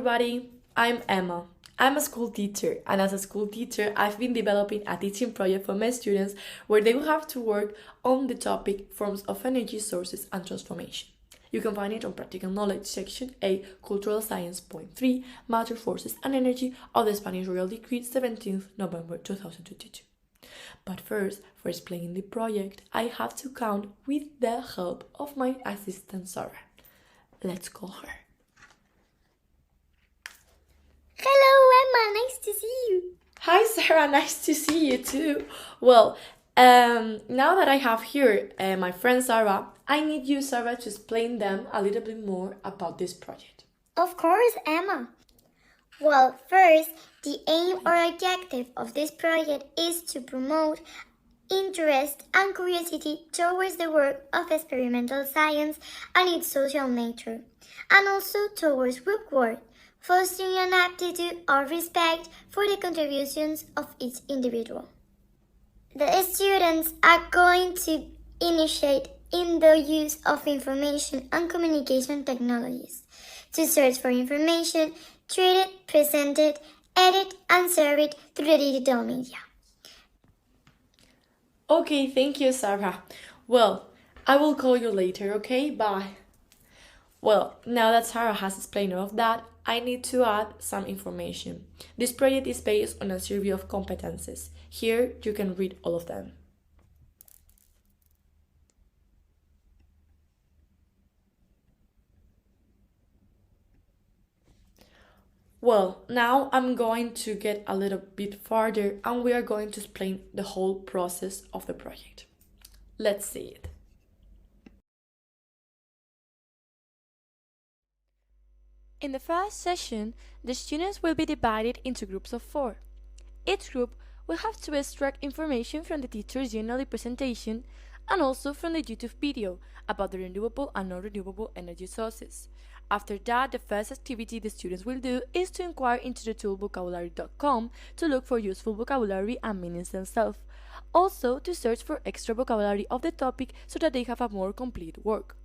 everybody, I'm Emma. I'm a school teacher, and as a school teacher, I've been developing a teaching project for my students where they will have to work on the topic forms of energy sources and transformation. You can find it on Practical Knowledge Section A, Cultural Science Point 3, Matter, Forces and Energy of the Spanish Royal Decree 17th November 2022. But first, for explaining the project, I have to count with the help of my assistant Sarah. Let's call her. Hello, Emma. Nice to see you. Hi, Sarah. Nice to see you too. Well, now that I have here my friend Sarah, I need you, Sarah, to explain them a little bit more about this project. Of course, Emma. Well, first, the aim or objective of this project is to promote interest and curiosity towards the work of experimental science and its social nature, and also towards group work, fostering an aptitude or respect for the contributions of each individual. The students are going to initiate in the use of information and communication technologies to search for information, treat it, present it, edit, and serve it through the digital media. Okay, thank you, Sarah. Well, I will call you later, okay? Bye. Well, now that Sarah has explained all of that, I need to add some information. This project is based on a survey of competences. Here you can read all of them. Well, now I'm going to get a little bit farther and we are going to explain the whole process of the project. Let's see it. In the first session, the students will be divided into groups of 4. Each group will have to extract information from the teacher's general presentation and also from the YouTube video about the renewable and non-renewable energy sources. After that, the first activity the students will do is to inquire into the tool vocabulary.com to look for useful vocabulary and meanings themselves. Also, to search for extra vocabulary of the topic so that they have a more complete work.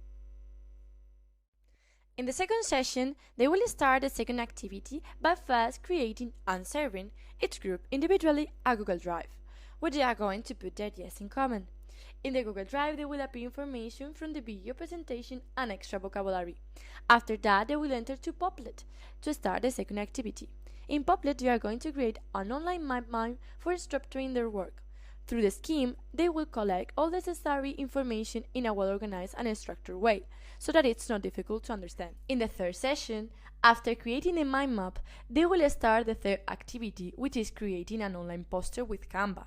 In the second session, they will start the second activity by first creating and serving each group individually a Google Drive, where they are going to put their ideas in common. In the Google Drive, they will appear information from the video presentation and extra vocabulary. After that, they will enter to Popplet to start the second activity. In Popplet, they are going to create an online map for structuring their work. Through the scheme, they will collect all necessary information in a well-organized and structured way, so that it's not difficult to understand. In the third session, after creating a mind map, they will start the third activity, which is creating an online poster with Canva.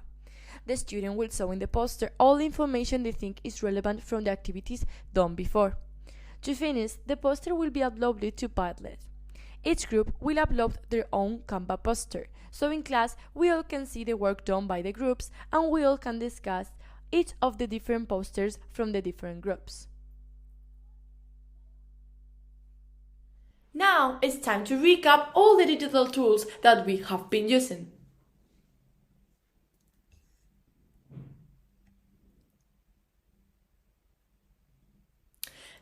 The student will show in the poster all the information they think is relevant from the activities done before. To finish, the poster will be uploaded to Padlet. Each group will upload their own Canva poster, so in class we all can see the work done by the groups and we all can discuss each of the different posters from the different groups. Now it's time to recap all the digital tools that we have been using.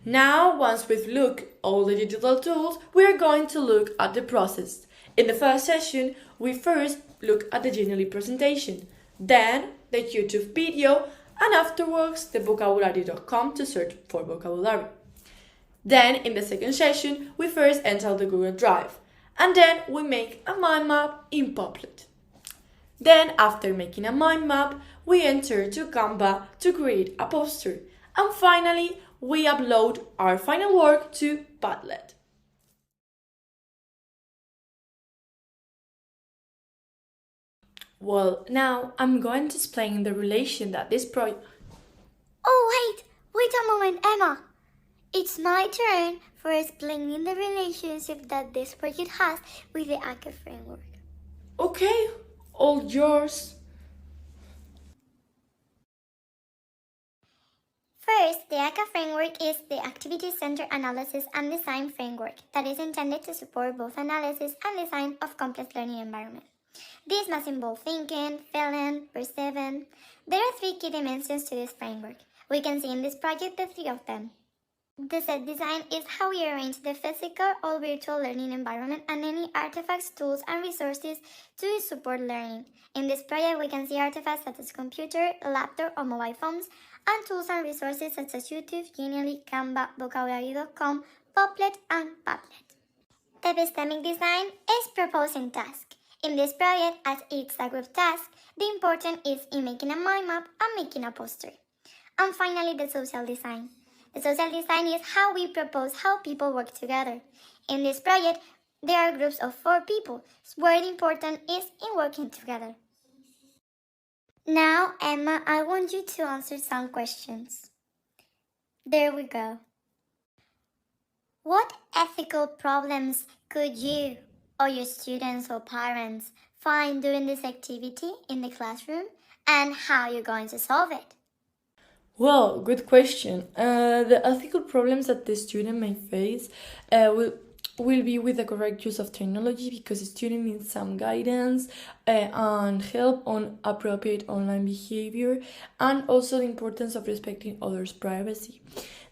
Now, once we've looked at all the digital tools, we are going to look at the process. In the first session, we first look at the general presentation, then the YouTube video, and afterwards the vocabulary.com to search for vocabulary. Then, in the second session, we first enter the Google Drive, and then we make a mind map in Popplet. Then, after making a mind map, we enter to Canva to create a poster, and finally, we upload our final work to Padlet. Well, now I'm going to explain the relation that this project... Oh, wait a moment, Emma. It's my turn for explaining the relationship that this project has with the ACA framework. Okay, all yours. First, the ACA framework is the Activity-Centered Analysis and Design framework that is intended to support both analysis and design of complex learning environments. This must involve thinking, feeling, perceiving. There are 3 key dimensions to this framework. We can see in this project the 3 of them. The set design is how we arrange the physical or virtual learning environment and any artifacts, tools, and resources to support learning. In this project, we can see artifacts such as computer, laptop, or mobile phones, and tools and resources such as YouTube, Genially, Canva, Vocabulary.com, Popplet, and Padlet. The epistemic design is proposing task. In this project, as it's a group task, the important is in making a mind map and making a poster. And finally, the social design. The social design is how we propose how people work together. In this project, there are groups of 4 people, where the important is in working together. Now, Emma, I want you to answer some questions. There we go. What ethical problems could you or your students or parents find during this activity in the classroom, and how you're going to solve it? Well, good question. The ethical problems that the student may face will be with the correct use of technology, because the student needs some guidance and help on appropriate online behavior, and also the importance of respecting others' privacy.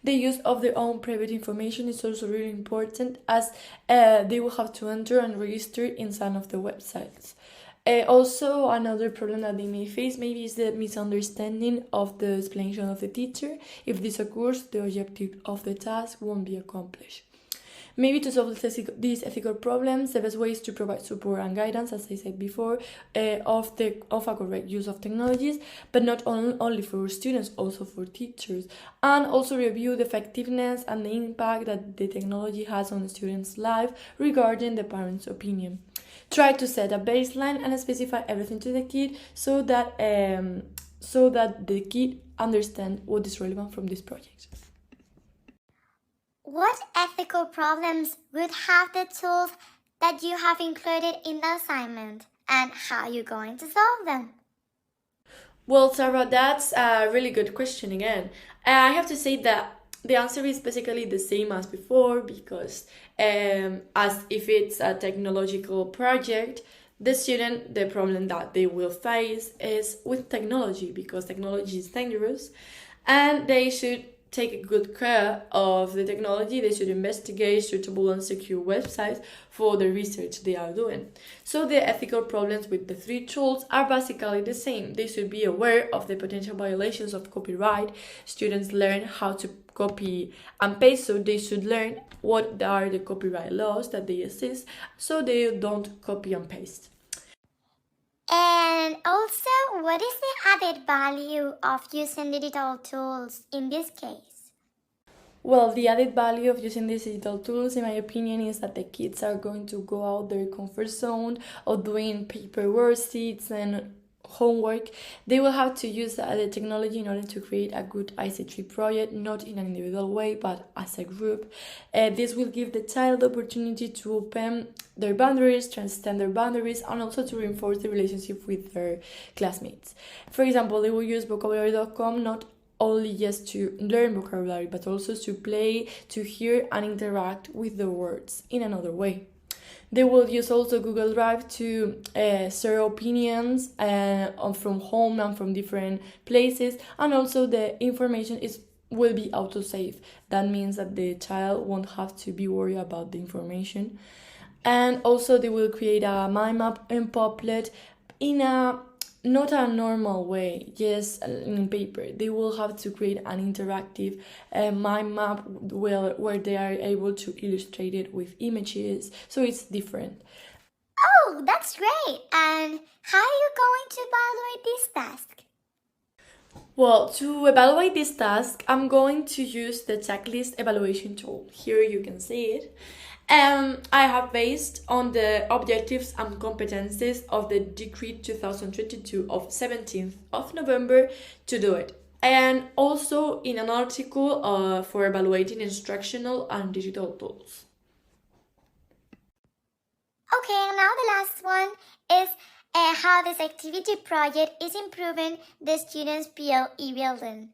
The use of their own private information is also really important, as they will have to enter and register in some of the websites. Also, another problem that they may face maybe is the misunderstanding of the explanation of the teacher. If this occurs, the objective of the task won't be accomplished. Maybe to solve these ethical problems, the best way is to provide support and guidance, as I said before, of a correct use of technologies, but not only for students, also for teachers, and also review the effectiveness and the impact that the technology has on the student's life regarding the parent's opinion. Try to set a baseline and specify everything to the kid so that the kid understands what is relevant from this project. What ethical problems would have the tools that you have included in the assignment, and how are you going to solve them? Well, Sarah, that's a really good question again. I have to say that the answer is basically the same as before, because as if it's a technological project, the problem that they will face is with technology, because technology is dangerous, and they should take good care of the technology. They should investigate suitable and secure websites for the research they are doing. So the ethical problems with the 3 tools are basically the same. They should be aware of the potential violations of copyright. Students learn how to copy and paste, so they should learn what are the copyright laws that they exist, so they don't copy and paste. And also, what is the added value of using digital tools in this case? Well, the added value of using these digital tools, in my opinion, is that the kids are going to go out their comfort zone of doing paper worksheets and homework. They will have to use the technology in order to create a good ICT project, not in an individual way, but as a group. This will give the child the opportunity to open their boundaries, to understand their boundaries, and also to reinforce the relationship with their classmates. For example, they will use Vocabulary.com not only just to learn vocabulary, but also to play, to hear, and interact with the words in another way. They will use also Google Drive to share opinions from home and from different places, and also the information will be auto-saved. That means that the child won't have to be worried about the information. And also they will create a mind map and Popplet in not a normal way, just in paper. They will have to create an interactive mind map where they are able to illustrate it with images, so it's different. Oh, that's great! And how are you going to evaluate this task? Well, to evaluate this task, I'm going to use the checklist evaluation tool. Here you can see it. I have based on the objectives and competencies of the Decree 2022 of 17th of November to do it. And also in an article for evaluating instructional and digital tools. Okay, and now the last one is how this activity project is improving the students' PLE building.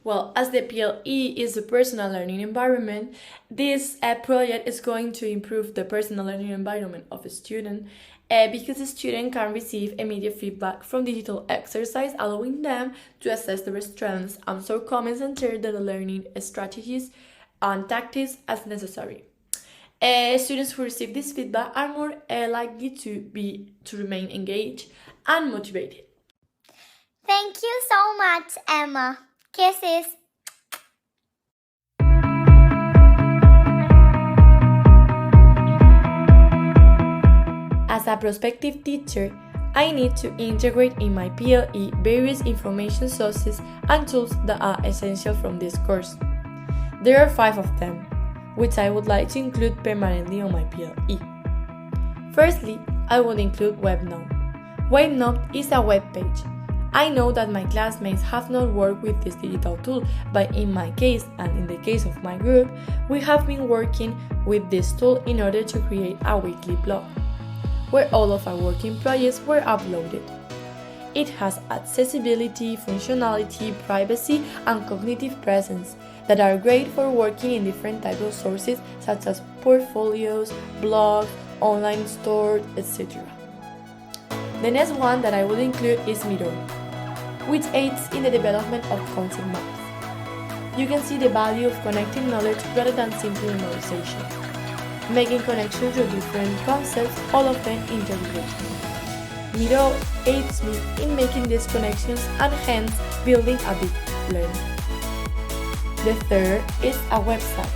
Well, as the PLE is a personal learning environment, this project is going to improve the personal learning environment of a student because the student can receive immediate feedback from digital exercise, allowing them to assess their strengths, answer comments, and share their learning strategies and tactics as necessary. Students who receive this feedback are more likely to remain engaged and motivated. Thank you so much, Emma. Kisses. As a prospective teacher, I need to integrate in my PLE various information sources and tools that are essential from this course. There are 5 of them, which I would like to include permanently on my PLE. Firstly, I would include WebNote. WebNote is a web page. I know that my classmates have not worked with this digital tool, but in my case and in the case of my group, we have been working with this tool in order to create a weekly blog, where all of our working projects were uploaded. It has accessibility, functionality, privacy, and cognitive presence that are great for working in different types of sources such as portfolios, blogs, online stores, etc. The next one that I will include is Miro, which aids in the development of concept maps. You can see the value of connecting knowledge rather than simply memorization, making connections with different concepts, all of them interrelated. Miro aids me in making these connections and hence building a big learning. The third is a website,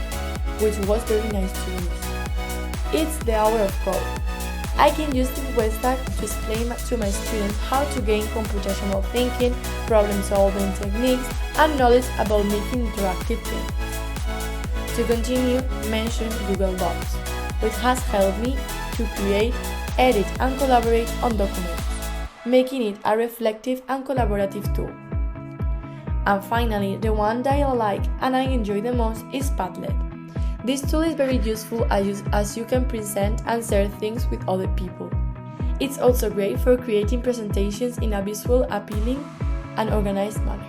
which was very nice to use. It's the Hour of Code. I can use this website to explain to my students how to gain computational thinking, problem-solving techniques, and knowledge about making interactive things. To continue, mention Google Docs, which has helped me to create, edit, and collaborate on documents, making it a reflective and collaborative tool. And finally, the one that I like and I enjoy the most is Padlet. This tool is very useful as you can present and share things with other people. It's also great for creating presentations in a visual, appealing, and organized manner.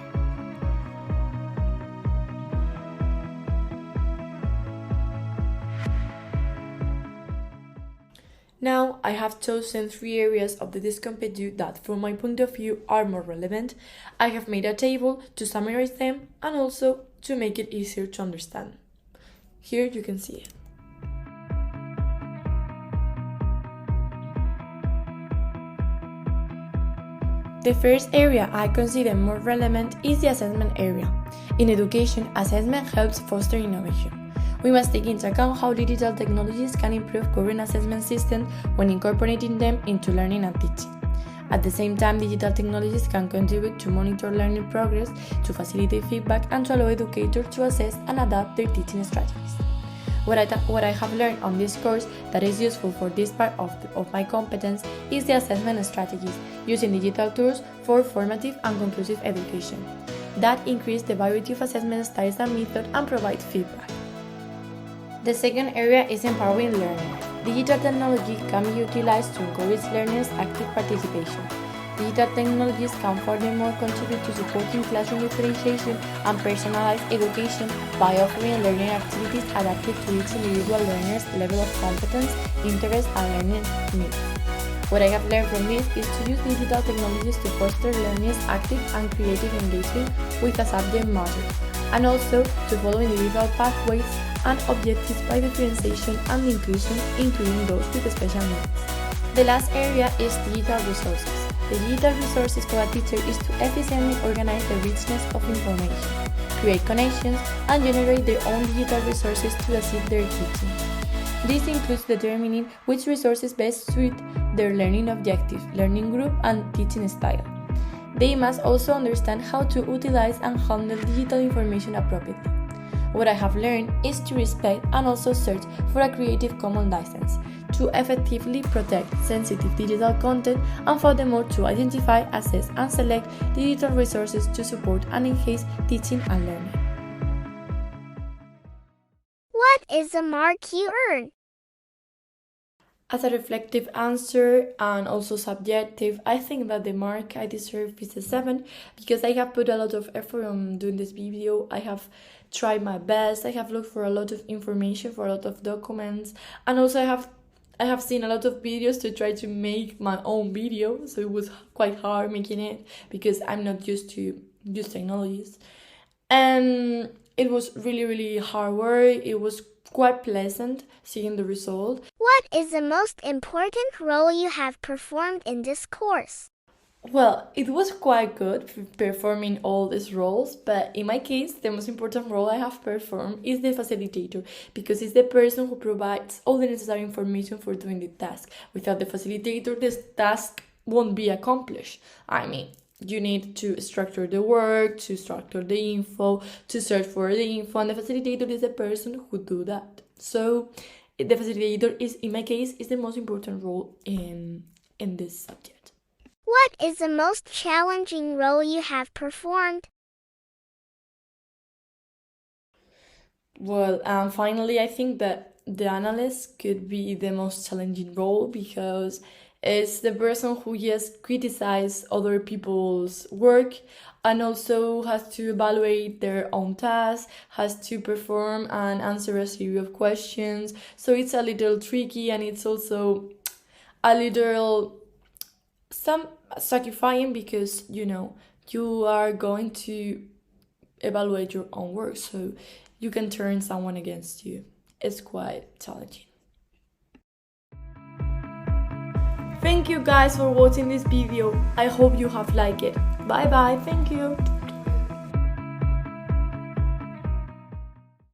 Now, I have chosen 3 areas of the Discompetu that, from my point of view, are more relevant. I have made a table to summarize them and also to make it easier to understand. Here you can see it. The first area I consider more relevant is the assessment area. In education, assessment helps foster innovation. We must take into account how digital technologies can improve current assessment systems when incorporating them into learning and teaching. At the same time, digital technologies can contribute to monitor learning progress, to facilitate feedback, and to allow educators to assess and adapt their teaching strategies. What I have learned on this course that is useful for this part of my competence is the assessment strategies, using digital tools for formative and conclusive education that increase the variety of assessment styles and methods and provide feedback. The second area is empowering learning. Digital technology can be utilized to encourage learners' active participation. Digital technologies can furthermore contribute to supporting classroom differentiation and personalized education by offering learning activities adapted to each individual learner's level of competence, interest, and learning needs. What I have learned from this is to use digital technologies to foster learners' active and creative engagement with a subject matter, and also to follow individual pathways and objectives by differentiation and inclusion, including those with special needs. The last area is digital resources. The digital resources for a teacher is to efficiently organize the richness of information, create connections, and generate their own digital resources to assist their teaching. This includes determining which resources best suit their learning objectives, learning group, and teaching style. They must also understand how to utilize and handle digital information appropriately. What I have learned is to respect and also search for a Creative Commons license to effectively protect sensitive digital content and furthermore to identify, assess, and select digital resources to support and enhance teaching and learning. What is the mark you earn? As a reflective answer and also subjective, I think that the mark I deserve is a 7 because I have put a lot of effort on doing this video. I have tried my best. I have looked for a lot of information, for a lot of documents, and also I have seen a lot of videos to try to make my own video, so it was quite hard making it because I'm not used to use technologies. And it was really hard work. It was quite pleasant seeing the result. What is the most important role you have performed in this course? Well, it was quite good performing all these roles, but in my case, the most important role I have performed is the facilitator, because it's the person who provides all the necessary information for doing the task. Without the facilitator, this task won't be accomplished. I mean, you need to structure the work, to structure the info, to search for the info, and the facilitator is the person who do that. So the facilitator is, in my case, is the most important role in this subject. What is the most challenging role you have performed? Well, finally, I think that the analyst could be the most challenging role, because it's the person who just criticizes other people's work and also has to evaluate their own tasks, has to perform and answer a series of questions. So it's a little tricky, and it's also a little satisfying, because you are going to evaluate your own work, so you can turn someone against you. It's quite challenging. Thank you guys for watching this video. I hope you have liked it. Bye bye. Thank you.